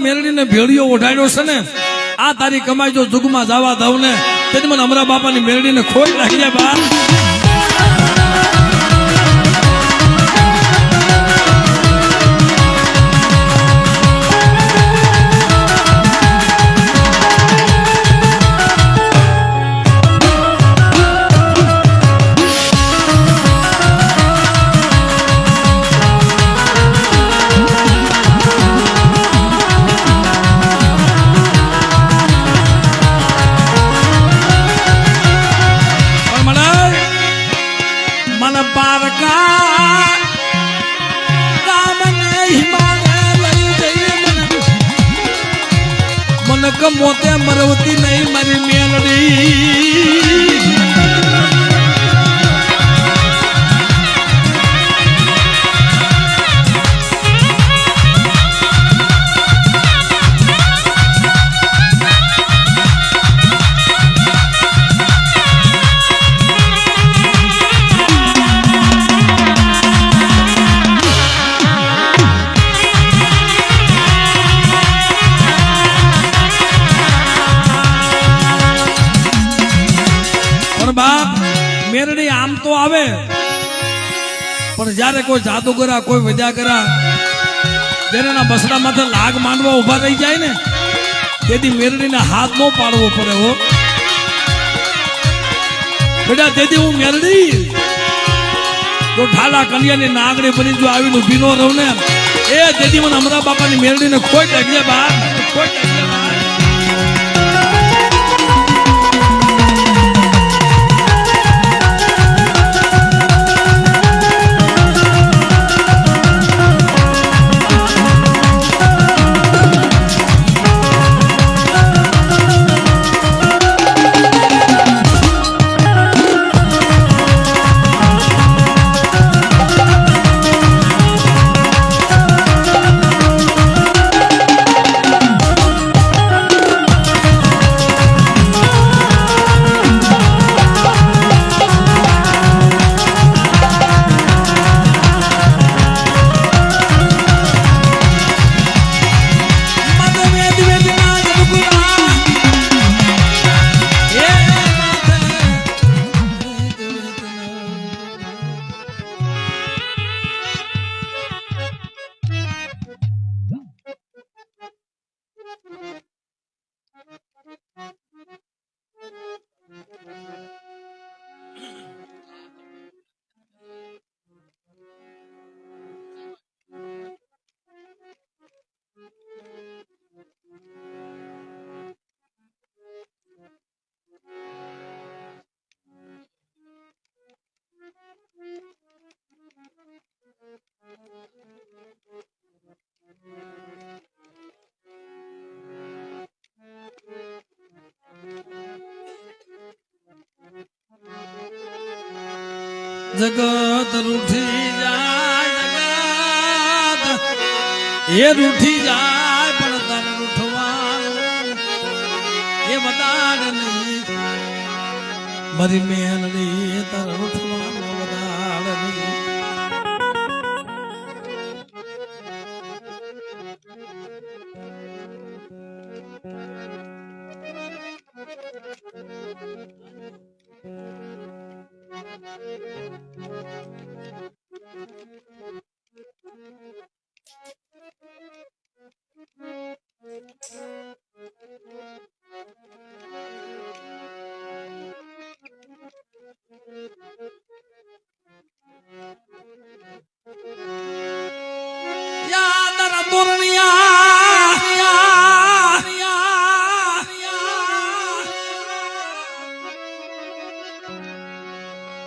મેલડીને ભેળીઓ ઓઢાડ્યો છે ને આ તારી કમાઈ જો જુગમાં જવા દઉં ને તેથી મને અમરા બાપાની મેલડીને ખોઈ લાગી જાય બા મોતે મરવતી નહીં મારી મેલડી મેરડી આમ તો આવે પણ જયારે કોઈ જાદુગરા કોઈ વિદ્યાગરા જેના બસડા માથે લાગ માંડવા ઉભા રહી જાય ને તેથી મેરડીને હાથ નો પાડવો પડે હો બેટા તેથી હું મેરડી જો ઠાલા કન્યાની નાગડી બની જો આવીને ઊભી નો રહું ને એ તેથી મને અમરા બાપાની મેરડીને ખોટ લાગી જાય બા ખોટ લાગી જાય બા જગત રૂઠી જાય જગત એ રૂઠી જાય પણ તારે રૂઠવાનું એ વધાર નહીં મારી મેલડી તારે રૂઠવાનું વધાર નહીં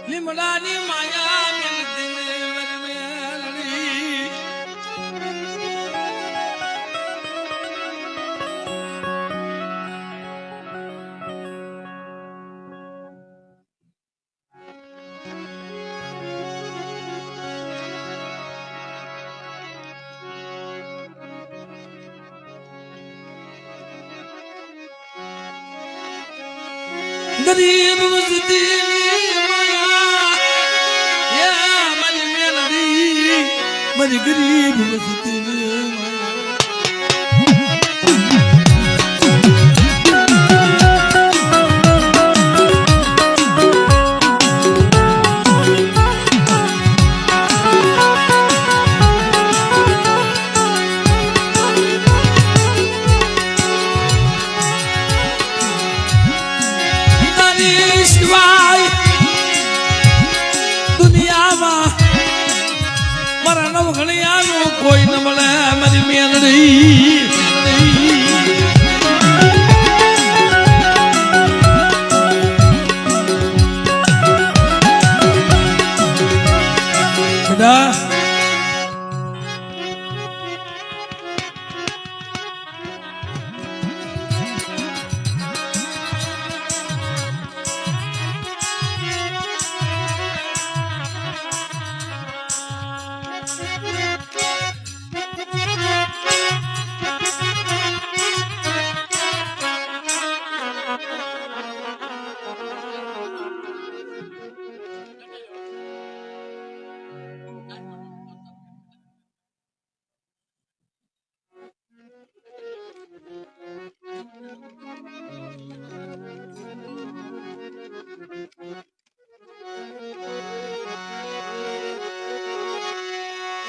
લીમડાની ગરીબ વસ્તીની માયા મારી મેલડી મારી ગરીબ વસ્તીની કોઈ ન મળે મારી મેલડી બેટા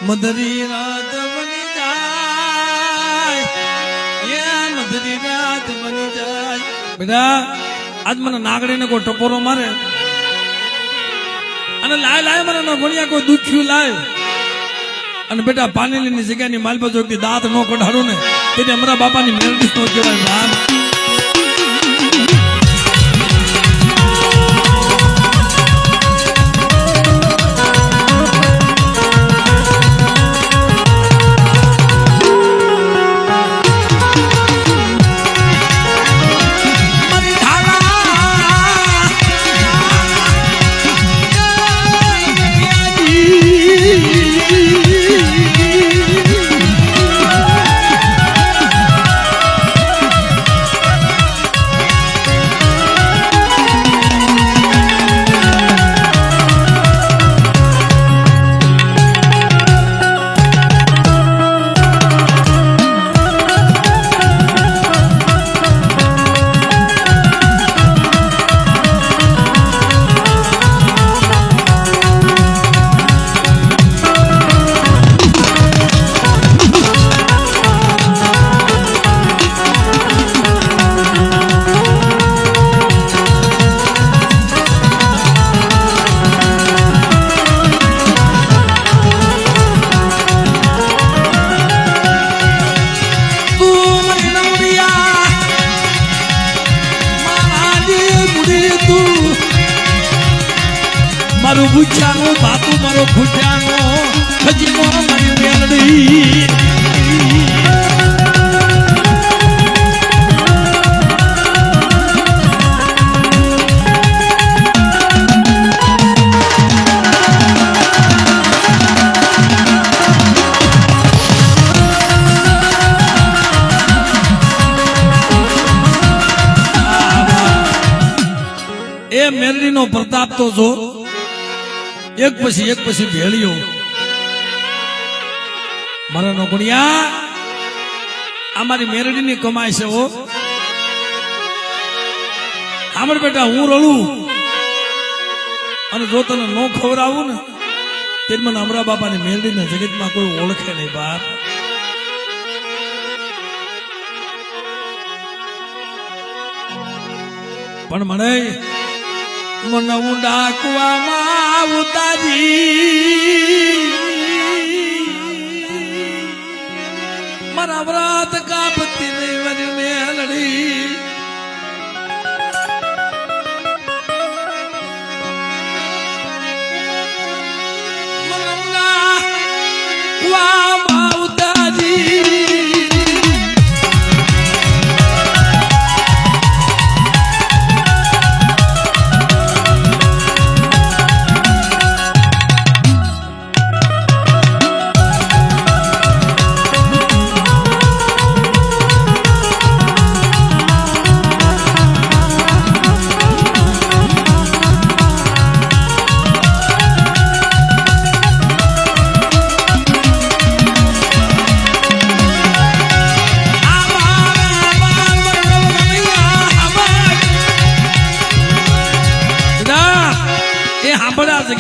મધરી રાત બની જાય મધરી રાત બની જાય બેટા આજ મને નાગડીને કોઈ ટપોરો મારે અને લાય લાય મને ન ભણ્યા કોઈ દુખ્યું લાય અને બેટા પાનેલીની જગ્યાની માલબાજુ દાંત નો કઢાડું ને તેને અમારા બાપાની મેલડી નો કહેવાય રામ મારું ભૂખ્યાનું બાતું મારો ભૂખ્યાનો ખજીનો મારી મેલડી એ મેલડીનો પ્રતાપ તો જો એક પછી ભેળ્યો મારા નોકરિયા અમારી મેરડીની કમાય છે ઓ આમર બેટા હું રડું અને જો તને નો ખવડાવું ને તે મને અમરા બાપાની મેરડીના જગતમાં કોઈ ઓળખે નહીં બાપ પણ મને મને ઊંડા કુવામાં ઉતારી મારા વ્રત કાપતી નહીં મારી મેલડી મને ઊંડા કુવામાં ઉતારી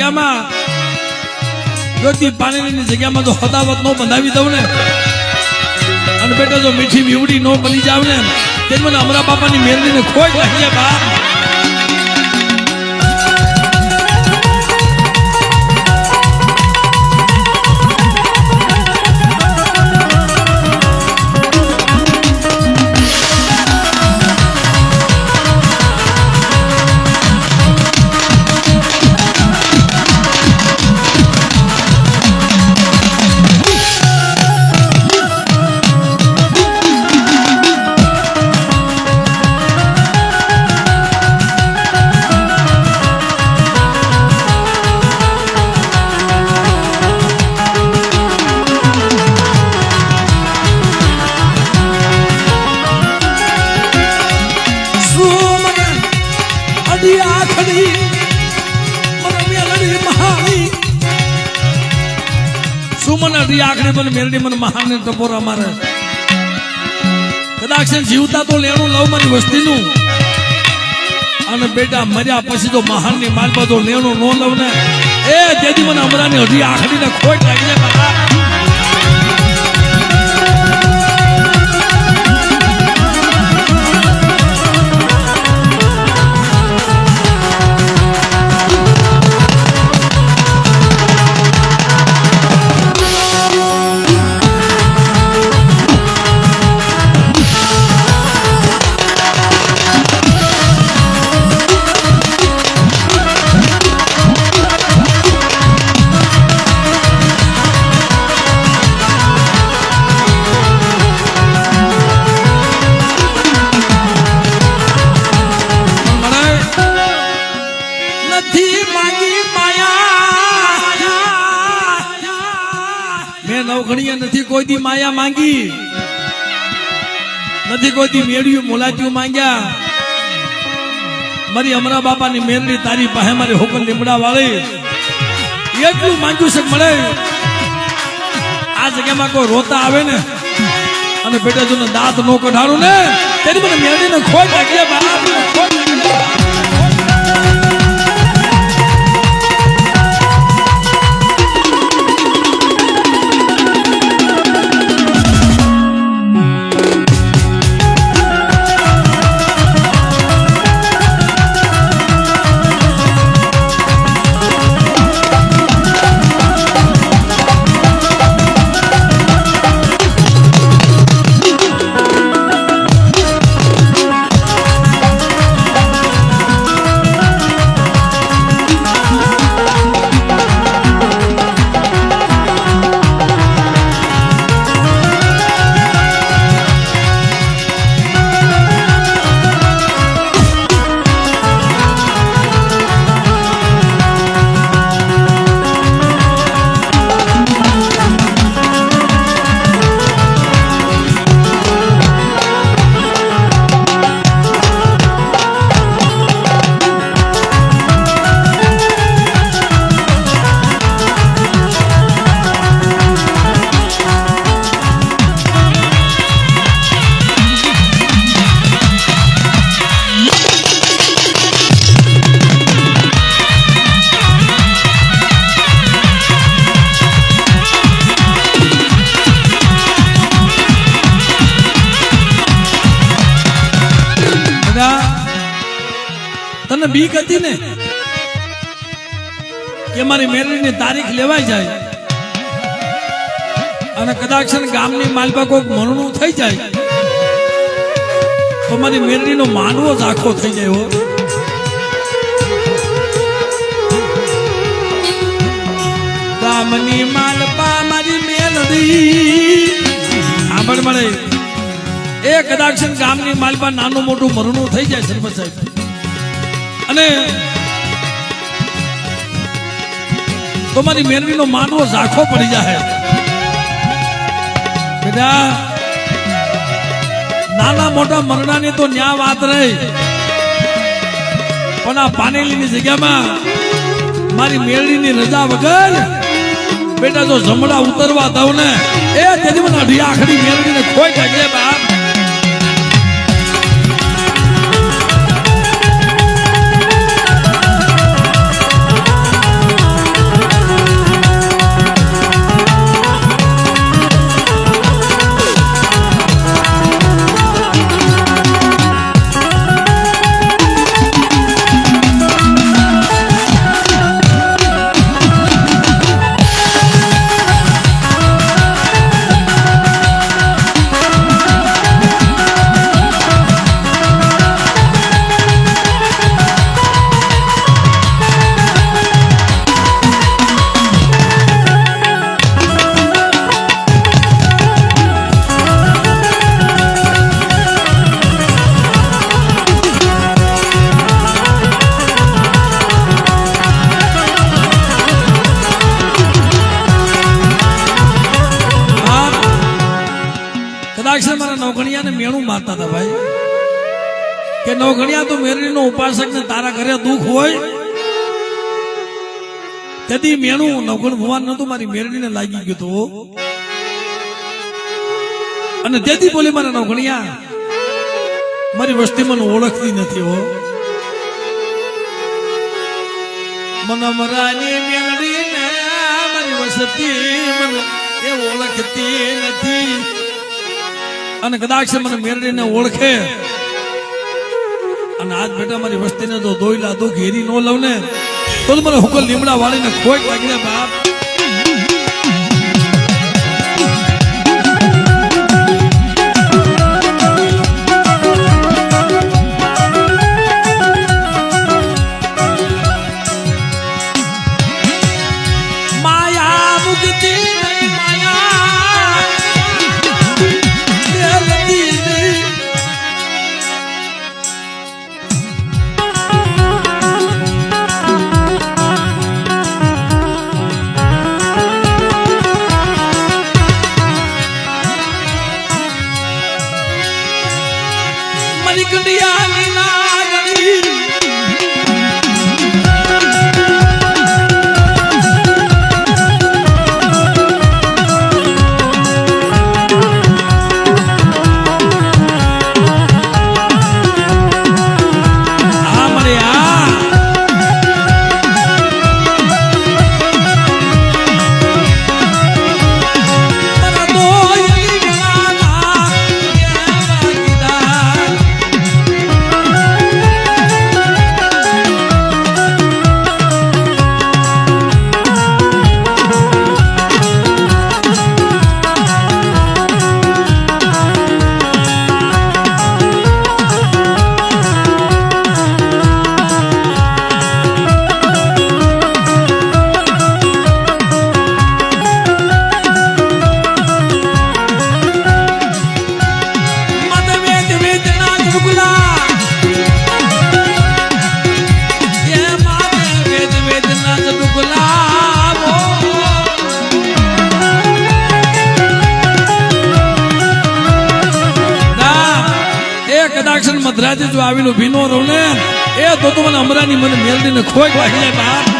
જગ્યામાં જ્યોતિ પાણીની જગ્યામાં જો હદાવત નો બંધાવી દઉં ને અને બેટા જો મીઠી વીવડી નો બની જાવ ને તે મને અમરા બાપાની મેરડીને ખોટ લાગી બા આખરી પણ મેરડી મને મહાન ટપોરા મારે કદાચ જીવતા તો લેણું લવ મારી વસ્તીનું અને બેટા મર્યા પછી તો મહાન ની માલપા તો લેણું નો લવ ને એ તેથી મને અમરાની હજી આખરી ને ખોટ લાગી જાય નથી કોઈ દી માયા માંગી નથી કોઈ દી મેળ્યું મોલાચ્યું માંગ્યા મારી અમરા બાપાની મેરડી તારી પાસે મારી હુકમ લીમડા વાળી એટલું માંગ્યું છે મળે આ જગ્યામાં કોઈ રોતા આવે ને અને બેટા જો દાંત નો કઢાડું ને તેની મને મેરડીને ખોટ લાગી ખોટ તને બીક હતી ને કે મારી મેરડીની તારીખ લેવાઈ જાય અને કદાચ ગામની માલપા કોઈક મરણું થઈ જાય તો મારી મેરડીનો માનવો જ આખો થઈ જાય હો ગામની માલપા મારી મેરડી સાંભળ મળે એ કદાચ ગામની માલપા નાનું મોટું મરણું થઈ જાય સરપંચ સાહેબ અને તો મારી મેરડીનો માનવો ઝાખો પડી જાય બેટા નાના મોટા મરણાની તો ન્યા વાત રહી પણ આ પાનેલીની જગ્યામાં મારી મેરડીની રજા વગર બેટા જો જમડા ઉતરવા દઉં ને એ તેથી મને અઢી આખડી મેરડીને ખોઈ લાગે બાપ કદાક્ષર મારા નવઘણિયાને મેણું મારતા હતા ભાઈ કે નવઘણિયા તો મેરડીનો ઉપાસક ને તારા ઘરે દુઃખ હોય તેથી મેણું નવઘણ ભગવાન નતું મારી મેરડીને લાગી ગયું તો અને તેથી બોલી મારા નવઘણિયા મારી વસ્તી મને ઓળખતી નથી હો મને મરાની મેરડીને મારી વસ્તી મને એ ઓળખતી નથી અને કદાચ મને મેરડીને ઓળખે અને આજ બેટા મારી વસ્તીને તો દોયલા તો ઘેરી ન લઉં ને તો મને હુકલ લીમડા વાળીને ખોટ લાગીને બાપ મધરાજી જો આવીને ભીનો રહું ને એ તો મને અમરાની મને મેલડીને ખોઈ વાગી જાય બાપ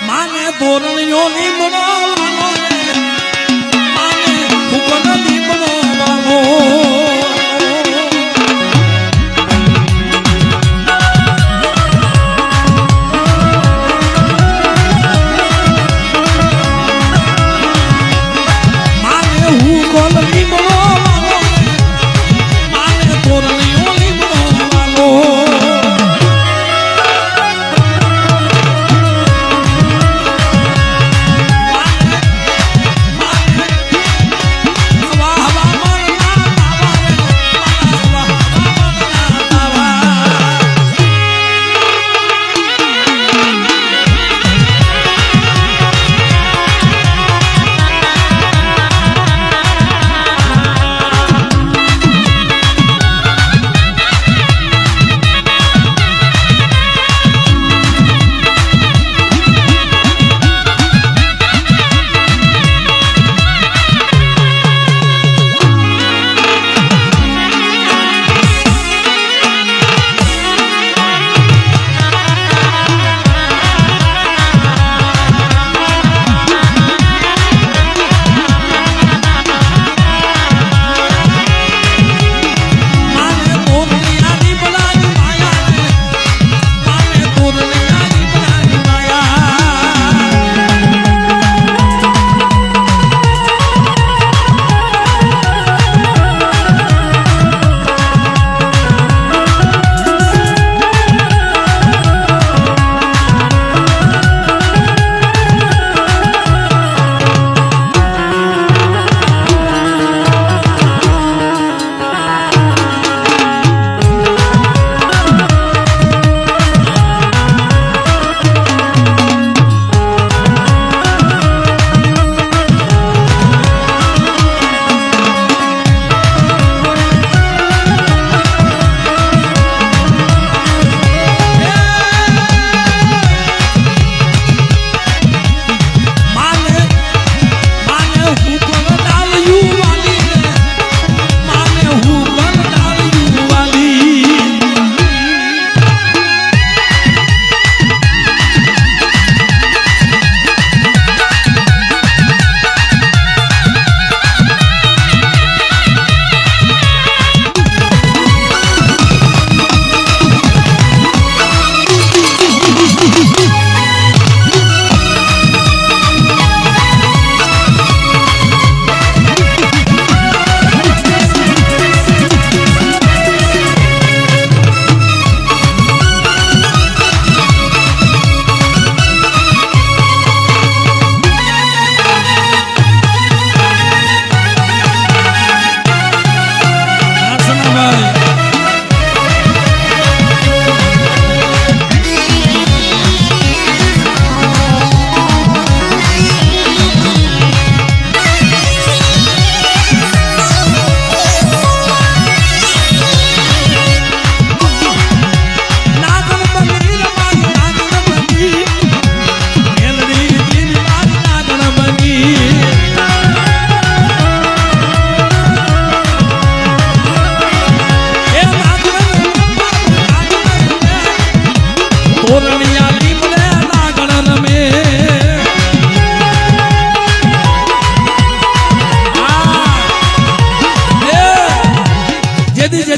માને ધોરણીઓની બનાવવાનો માને ફૂકનની બનાવવાનો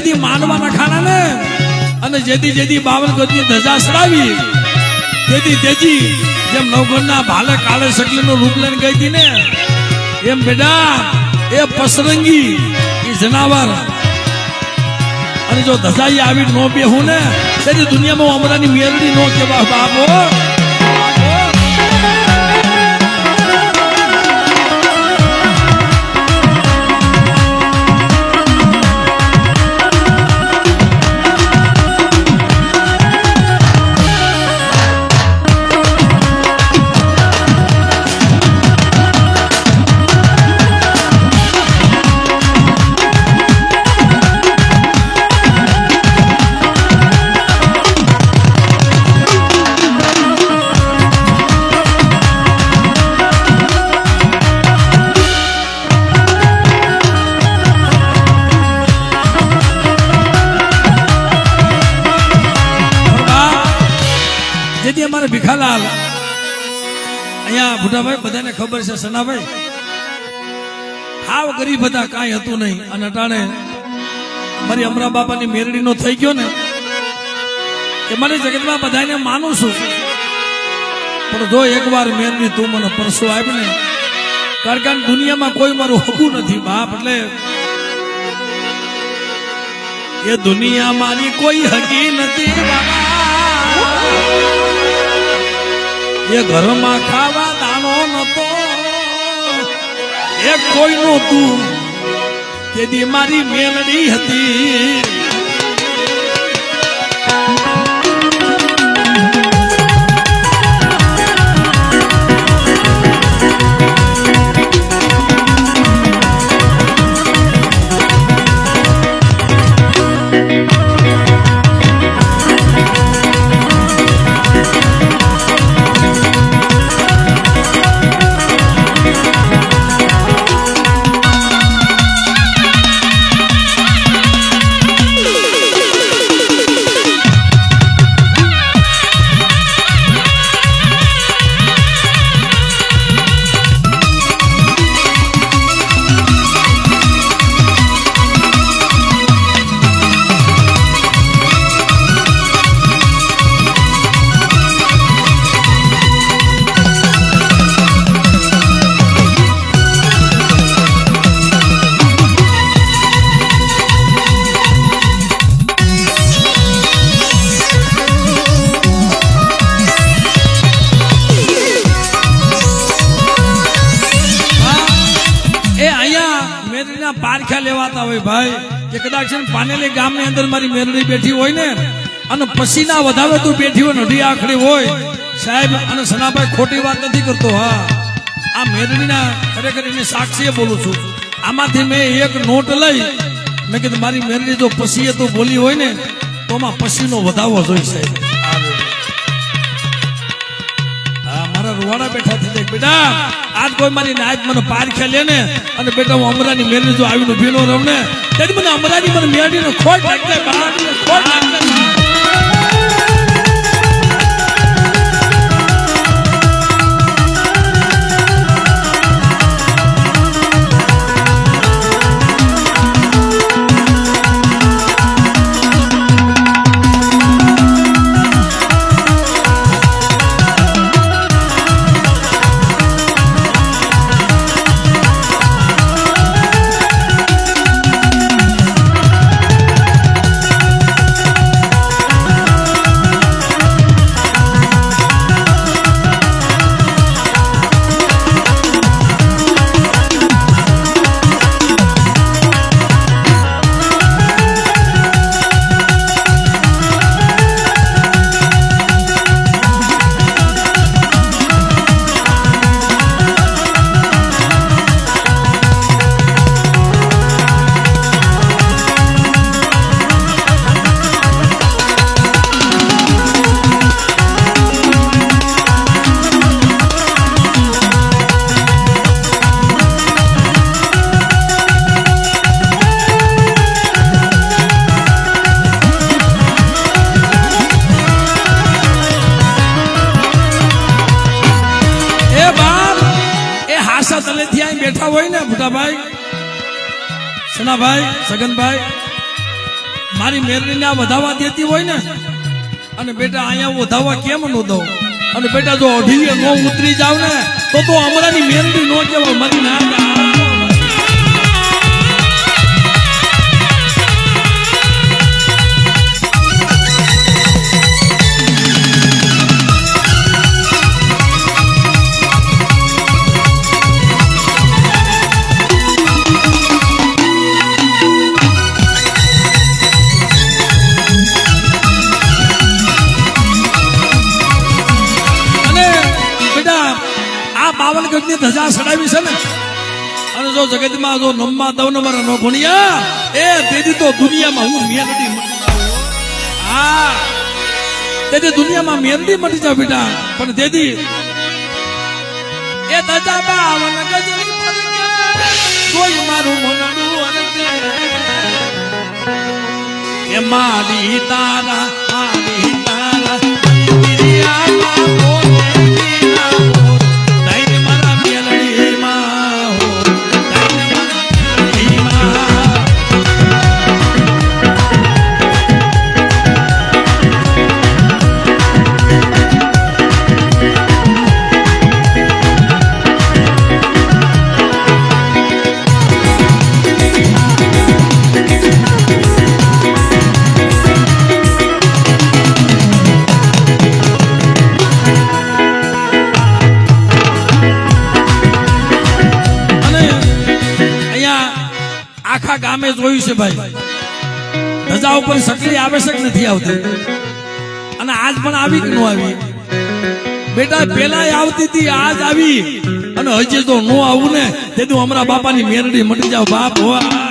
જેદી માનવાના ખાના ને અને જેદી બાવન ગજની ધજા સડાવી તેજી જેમ નવગણના ભાલે કાળે સકલીનું રૂપ લઈને ગઈ હતી ને એમ બેટા એ પસરંગી એ જનાવર અને જો ધજાઈ આવી નો બેહું ને તેની દુનિયામાં અમરાની મેરડી નો કેવા બાપો અમારે ભીખાલાલ અહીંયા ભુટાભાઈ બધાને ખબર છે સનાભાઈ હાવ ગરીબ હતા કાંઈ હતું નહીં અને અટાણે મારી અમરા બાપાની મેરડીનો થઈ ગયો ને કે મારી જગતમાં બધાને માનું છું પણ જો એકવાર મેરડી તું મને પરસો આપ ને કારણ કે દુનિયામાં કોઈ મારું હગું નથી બાપ એટલે એ દુનિયા મારી કોઈ હગી નથી બાબા એ ઘરમાં ખાવા દાણો નતો એ કોઈ નતું તેથી મારી મેલડી હતી પારખ્યા લેવાતા હોય ભાઈ કે કદાચ પાનેલી ગામની અંદર મારી મેરડી બેઠી હોય ને અને પસીના વધાવે તું બેઠી હોય નઢી આખડી હોય સાહેબ અને સનાભાઈ ખોટી વાત નથી કરતો હા આ મેરડીના ખરેખર એને સાક્ષીએ બોલું છું આમાંથી મેં એક નોટ લઈ મેં કીધું મારી મેરડી જો પસીએ તો બોલી હોય ને તો આમાં પસીનો વધાવો જોઈ સાહેબ મારા રૂવાડા બેઠા થઈ જાય બેટા આજ કોઈ મારી નાચ મને પારખ્યા લે ને અને બેટા હું અમરાની મેરડી જો આવીને ભીનો રમ ને તેથી મને અમરાની મને મેરડીનો ખોટ લાગશે ખોટ લાગશે બેઠા હોય ને ભૂટાભાઈ સનાભાઈ સગનભાઈ મારી મેરડીને આ વધાવવા દેતી હોય ને અને બેટા અહીંયા વધાવવા કેમ નો દઉં અને બેટા જો અઢીએ નો ઉતરી જાવ ને તો હમણાંની મેરડી નો કહેવાય મારી ના ની ધજા સડાવી છે ને અને જો જગતમાં જો નમવા દવ ને મારા નો ભણ્યા એ તેથી તો દુનિયામાં હું મેરડી મટી જાઉં હા તેથી દુનિયામાં મેરડી મટી જાવ બેટા પણ તેથી એ ધજા બાવન ગજની ફરકે કોઈ મારું મનડું અરકે એ મારી તારા આખા ગામે જોયું છે ભાઈ ધજા ઉપર સકલી આવે છે કે નથી આવતી અને આજ પણ આવી કે ન આવી બેટા પેલા આવતી હતી આજ આવી અને હજી તો નો આવું ને તેથી હમણાં બાપાની મેરડી મટી જાવ બાપ વાહ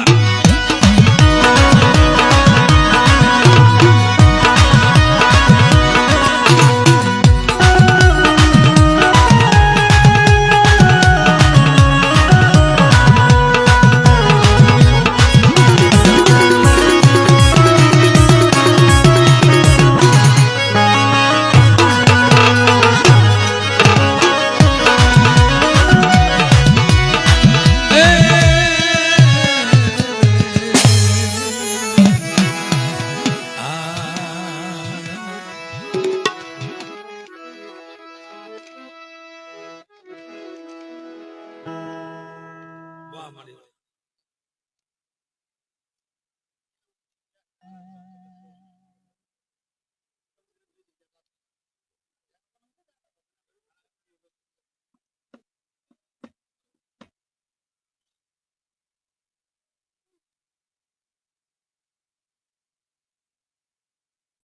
મારી